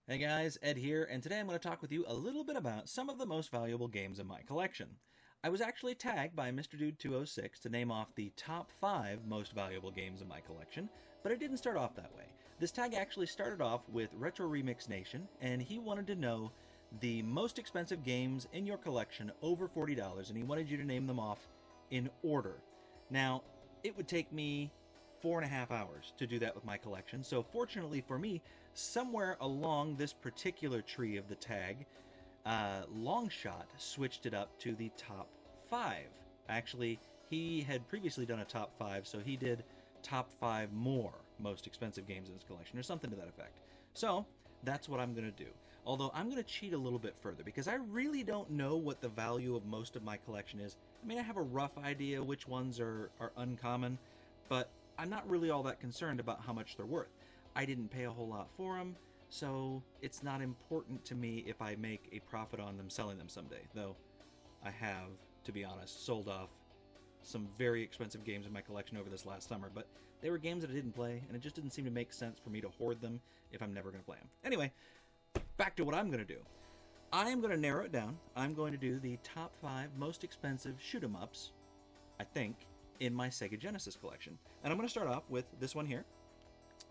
Hey guys, Ed here, and today I'm going to talk with you a little bit about some of the most valuable games in my collection. I was actually tagged by Mr. Dude 206 to name off the top 5 most valuable games in my collection, but it didn't start off that way. This tag actually started off with Retro Remix Nation, and he wanted to know the most expensive games in your collection over $40, and he wanted you to name them off in order. Now, it would take me 4.5 hours to do that with my collection, so fortunately for me, somewhere along this particular tree of the tag, Longshot switched it up to the top 5. Actually, he had previously done a top 5, so he did top 5 more most expensive games in his collection, or something to that effect. So that's what I'm going to do. Although I'm going to cheat a little bit further, because I really don't know what the value of most of my collection is. I mean, I have a rough idea which ones are uncommon, but I'm not really all that concerned about how much they're worth. I didn't pay a whole lot for them, so it's not important to me if I make a profit on them selling them someday. Though I have, to be honest, sold off some very expensive games in my collection over this last summer, but they were games that I didn't play, and it just didn't seem to make sense for me to hoard them if I'm never going to play them. Anyway, back to what I'm going to do. I am going to narrow it down. I'm going to do the top 5 most expensive shoot-'em-ups, I think, in my SEGA Genesis collection. And I'm going to start off with this one here.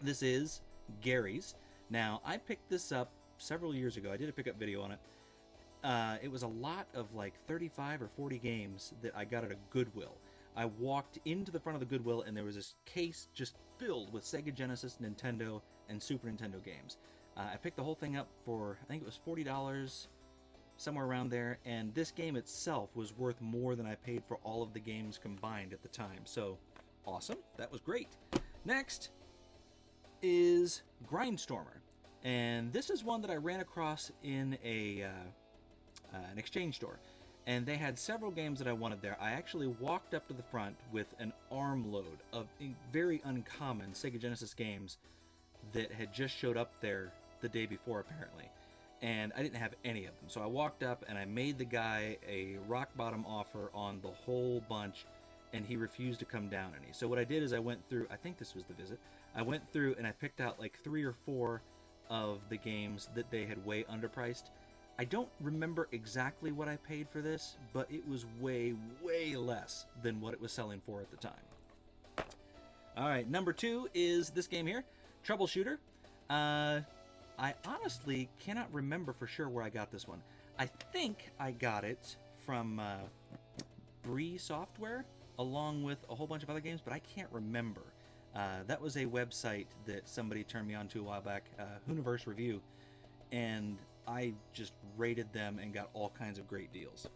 This is Gary's. Now, I picked this up several years ago. I did a pickup video on it. It was a lot of like 35 or 40 games that I got at a Goodwill. I walked into the front of the Goodwill and there was this case just filled with SEGA Genesis, Nintendo, and Super Nintendo games. I picked the whole thing up for, I think it was $40, somewhere around there, and this game itself was worth more than I paid for all of the games combined at the time. So, awesome. That was great. Next is Grindstormer, and this is one that I ran across in an exchange store, and they had several games that I wanted there. I actually walked up to the front with an armload of very uncommon SEGA Genesis games that had just showed up there the day before, apparently. And I didn't have any of them. So I walked up and I made the guy a rock bottom offer on the whole bunch, and he refused to come down any. So what I did is I went through, I think this was the visit, I went through and I picked out like 3 or 4 of the games that they had way underpriced. I don't remember exactly what I paid for this, but it was way, way less than what it was selling for at the time. Alright, number 2 is this game here, Troubleshooter. I honestly cannot remember for sure where I got this one. I think I got it from Bree Software, along with a whole bunch of other games, but I can't remember. That was a website that somebody turned me on to a while back, Hooniverse Review, and I just rated them and got all kinds of great deals.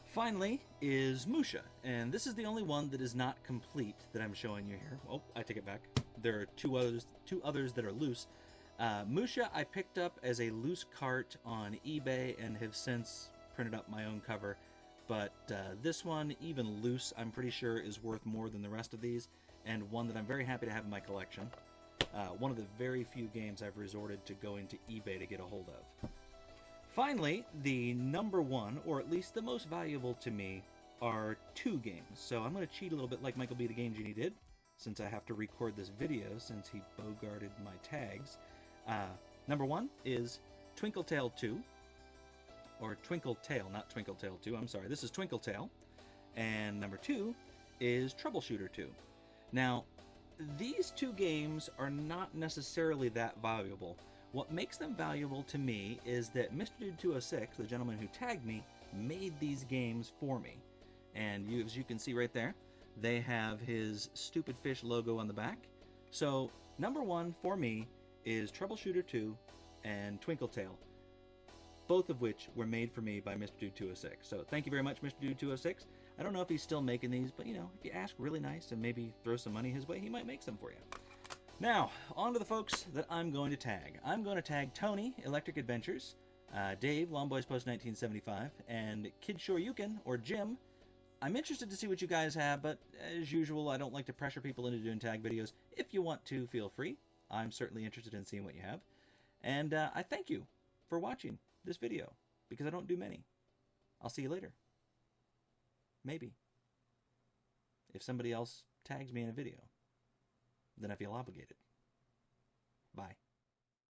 Finally is Musha, and this is the only one that is not complete that I'm showing you here. Oh, I take it back. There are two others that are loose. Musha I picked up as a loose cart on eBay and have since printed up my own cover, but this one, even loose, I'm pretty sure is worth more than the rest of these, and one that I'm very happy to have in my collection. One of the very few games I've resorted to going to eBay to get a hold of. Finally, the number 1, or at least the most valuable to me, are 2 games. So I'm going to cheat a little bit like Michael B. the Game Genie did, since I have to record this video since he bogarted my tags. Number 1 is Twinkle Tail 2, or Twinkle Tail, not Twinkle Tail 2, I'm sorry, this is Twinkle Tail. And number 2 is Troubleshooter 2. Now, these 2 games are not necessarily that valuable. What makes them valuable to me is that Mr. Dude 206, the gentleman who tagged me, made these games for me. And as you can see right there, they have his Stupid Fish logo on the back. So, number 1 for me is Troubleshooter 2 and Twinkle Tail, both of which were made for me by Mr. Dude 206. So thank you very much, Mr. Dude 206. I don't know if he's still making these, but you know, if you ask really nice and maybe throw some money his way, he might make some for you. Now, on to the folks that I'm going to tag. I'm going to tag Tony, ElectricAdventures, Dave, Longboys Post 1975, and KidShoryuken, or Jim. I'm interested to see what you guys have, but as usual, I don't like to pressure people into doing tag videos. If you want to, feel free. I'm certainly interested in seeing what you have. And I thank you for watching this video, because I don't do many. I'll see you later. Maybe. If somebody else tags me in a video, then I feel obligated. Bye.